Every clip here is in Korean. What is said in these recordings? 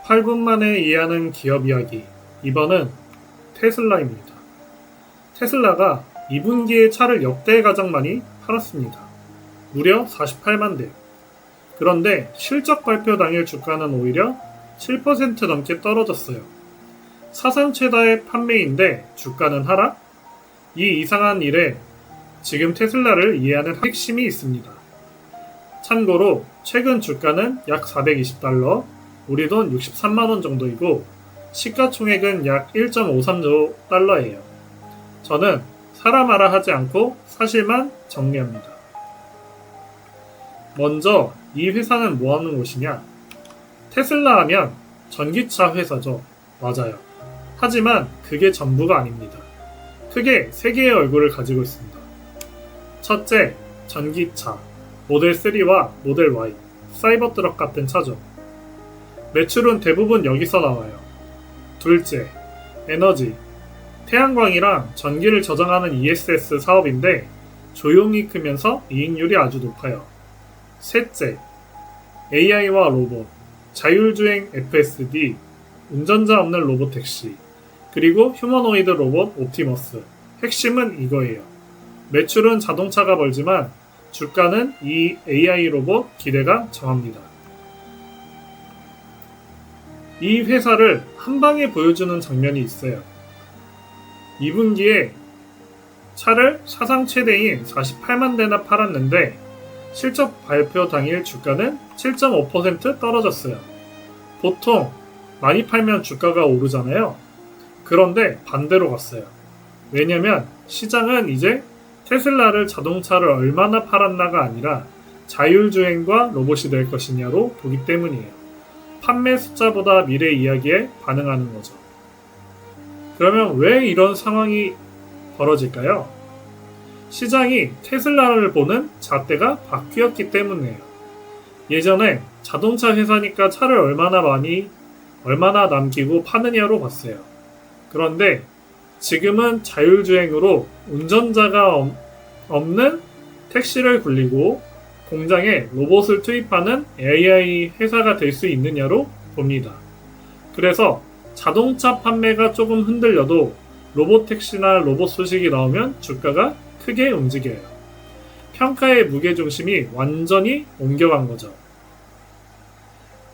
8분 만에 이해하는 기업 이야기. 이번은 테슬라입니다. 테슬라가 2분기에 차를 역대 가장 많이 팔았습니다. 무려 48만 대. 그런데 실적 발표 당일 주가는 오히려 7% 넘게 떨어졌어요. 사상 최다의 판매인데 주가는 하락? 이 이상한 일에 지금 테슬라를 이해하는 핵심이 있습니다. 참고로 최근 주가는 약 420달러, 우리 돈 63만원 정도이고 시가총액은 약 1.53조 달러예요. 저는 사람마라 하지 않고 사실만 정리합니다. 먼저 이 회사는 뭐하는 곳이냐? 테슬라 하면 전기차 회사죠. 맞아요. 하지만 그게 전부가 아닙니다. 크게 3개의 얼굴을 가지고 있습니다. 첫째, 전기차, 모델 3와 모델 Y, 사이버트럭 같은 차죠. 매출은 대부분 여기서 나와요. 둘째, 에너지, 태양광이랑 전기를 저장하는 ESS 사업인데 조용히 크면서 이익률이 아주 높아요. 셋째, AI와 로봇, 자율주행 FSD, 운전자 없는 로봇택시, 그리고 휴머노이드 로봇 옵티머스. 핵심은 이거예요. 매출은 자동차가 벌지만 주가는 이 AI 로봇 기대가 정합니다. 이 회사를 한 방에 보여주는 장면이 있어요. 2분기에 차를 사상 최대인 48만 대나 팔았는데 실적 발표 당일 주가는 7.5% 떨어졌어요. 보통 많이 팔면 주가가 오르잖아요. 그런데 반대로 갔어요. 왜냐면 시장은 이제 테슬라를 자동차를 얼마나 팔았나가 아니라 자율주행과 로봇이 될 것이냐로 보기 때문이에요. 판매 숫자보다 미래 이야기에 반응하는 거죠. 그러면 왜 이런 상황이 벌어질까요? 시장이 테슬라를 보는 잣대가 바뀌었기 때문이에요. 예전에 자동차 회사니까 차를 얼마나 남기고 파느냐로 봤어요. 그런데 지금은 자율주행으로 운전자가 없는 택시를 굴리고 공장에 로봇을 투입하는 AI 회사가 될 수 있느냐로 봅니다. 그래서 자동차 판매가 조금 흔들려도 로봇택시나 로봇 소식이 나오면 주가가 크게 움직여요. 평가의 무게중심이 완전히 옮겨간 거죠.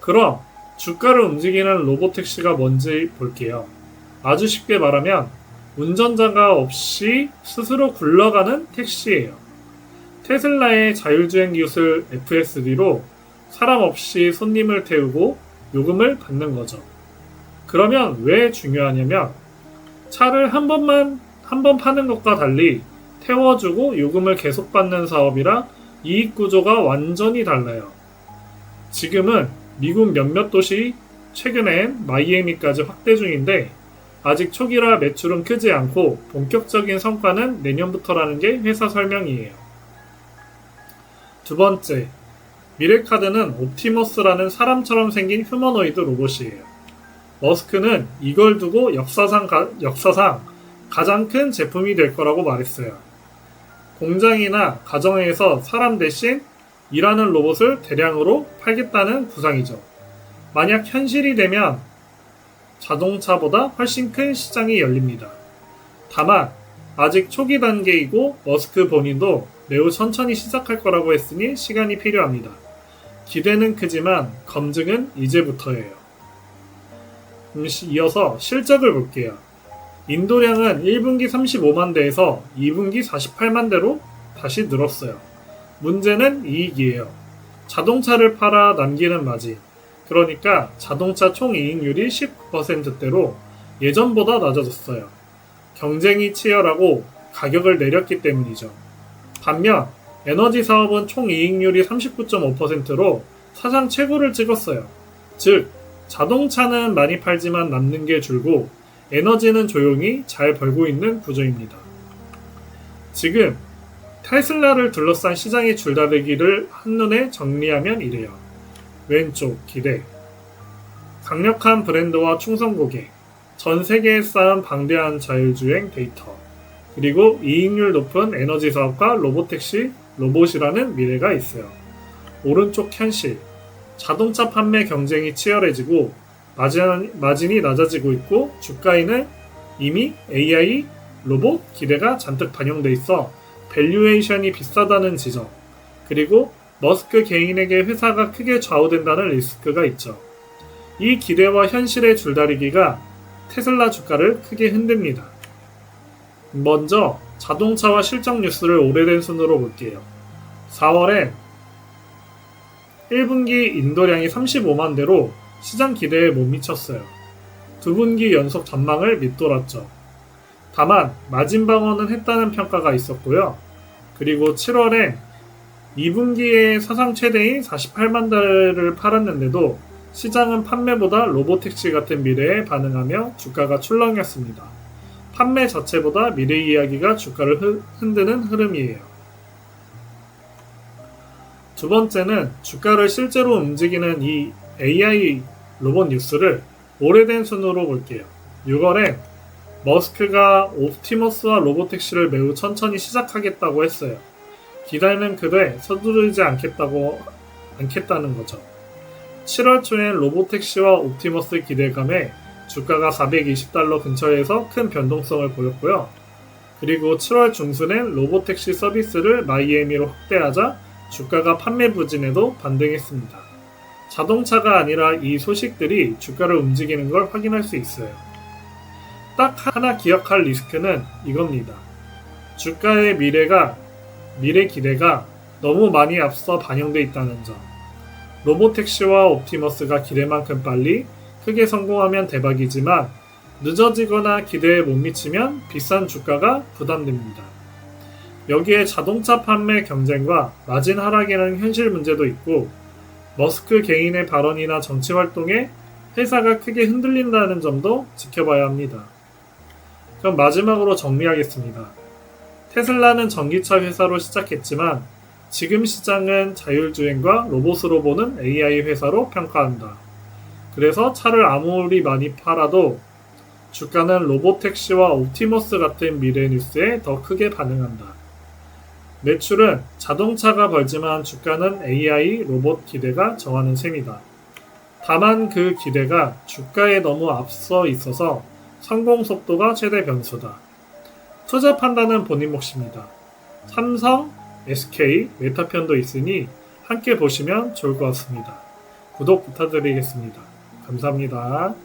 그럼 주가를 움직이는 로봇택시가 뭔지 볼게요. 아주 쉽게 말하면 운전자가 없이 스스로 굴러가는 택시예요. 테슬라의 자율주행 기술 FSD로 사람 없이 손님을 태우고 요금을 받는 거죠. 그러면 왜 중요하냐면 차를 한 번 파는 것과 달리 태워주고 요금을 계속 받는 사업이라 이익 구조가 완전히 달라요. 지금은 미국 몇몇 도시, 최근엔 마이애미까지 확대 중인데 아직 초기라 매출은 크지 않고 본격적인 성과는 내년부터라는 게 회사 설명이에요. 두 번째, 미래카드는 옵티머스라는 사람처럼 생긴 휴머노이드 로봇이에요. 머스크는 이걸 두고 역사상 가장 큰 제품이 될 거라고 말했어요. 공장이나 가정에서 사람 대신 일하는 로봇을 대량으로 팔겠다는 구상이죠. 만약 현실이 되면 자동차보다 훨씬 큰 시장이 열립니다. 다만 아직 초기 단계이고 머스크 본인도 매우 천천히 시작할 거라고 했으니 시간이 필요합니다. 기대는 크지만 검증은 이제부터예요. 이어서 실적을 볼게요. 인도량은 1분기 35만 대에서 2분기 48만 대로 다시 늘었어요. 문제는 이익이에요. 자동차를 팔아 남기는 마진. 그러니까 자동차 총이익률이 19%대로 예전보다 낮아졌어요. 경쟁이 치열하고 가격을 내렸기 때문이죠. 반면 에너지 사업은 총이익률이 39.5%로 사상 최고를 찍었어요. 즉 자동차는 많이 팔지만 남는 게 줄고 에너지는 조용히 잘 벌고 있는 구조입니다. 지금 테슬라를 둘러싼 시장의 줄다리기를 한눈에 정리하면 이래요. 왼쪽 기대, 강력한 브랜드와 충성 고객, 전 세계에 쌓은 방대한 자율주행 데이터, 그리고 이익률 높은 에너지 사업과 로봇택시, 로봇이라는 미래가 있어요. 오른쪽 현실, 자동차 판매 경쟁이 치열해지고 마진이 낮아지고 있고 주가에는 이미 AI, 로봇 기대가 잔뜩 반영돼 있어 밸류에이션이 비싸다는 지적, 그리고 머스크 개인에게 회사가 크게 좌우된다는 리스크가 있죠. 이 기대와 현실의 줄다리기가 테슬라 주가를 크게 흔듭니다. 먼저 자동차와 실적 뉴스를 오래된 순으로 볼게요. 4월엔 1분기 인도량이 35만 대로 시장 기대에 못 미쳤어요. 두 분기 연속 전망을 밑돌았죠. 다만 마진 방어는 했다는 평가가 있었고요. 그리고 7월엔 2분기에 사상 최대인 48만 대를 팔았는데도 시장은 판매보다 로보택시 같은 미래에 반응하며 주가가 출렁였습니다. 판매 자체보다 미래 이야기가 주가를 흔드는 흐름이에요. 두 번째는 주가를 실제로 움직이는 이 AI 로봇 뉴스를 오래된 순으로 볼게요. 6월엔 머스크가 옵티머스와 로보택시를 매우 천천히 시작하겠다고 했어요. 기다리는 그대 서두르지 않겠다는 거죠. 7월 초엔 로보택시와 옵티머스 기대감에 주가가 420달러 근처에서 큰 변동성을 보였고요. 그리고 7월 중순엔 로보택시 서비스를 마이애미로 확대하자 주가가 판매 부진에도 반등했습니다. 자동차가 아니라 이 소식들이 주가를 움직이는 걸 확인할 수 있어요. 딱 하나 기억할 리스크는 이겁니다. 주가의 미래 기대가 너무 많이 앞서 반영돼 있다는 점. 로보택시와 옵티머스가 기대만큼 빨리 크게 성공하면 대박이지만 늦어지거나 기대에 못 미치면 비싼 주가가 부담됩니다. 여기에 자동차 판매 경쟁과 마진 하락이라는 현실 문제도 있고 머스크 개인의 발언이나 정치 활동에 회사가 크게 흔들린다는 점도 지켜봐야 합니다. 그럼 마지막으로 정리하겠습니다. 테슬라는 전기차 회사로 시작했지만 지금 시장은 자율주행과 로봇으로 보는 AI 회사로 평가한다. 그래서 차를 아무리 많이 팔아도 주가는 로보택시와 옵티머스 같은 미래 뉴스에 더 크게 반응한다. 매출은 자동차가 벌지만 주가는 AI, 로봇 기대가 정하는 셈이다. 다만 그 기대가 주가에 너무 앞서 있어서 성공 속도가 최대 변수다. 투자 판단은 본인 몫입니다. 삼성, SK, 메타편도 있으니 함께 보시면 좋을 것 같습니다. 구독 부탁드리겠습니다. 감사합니다.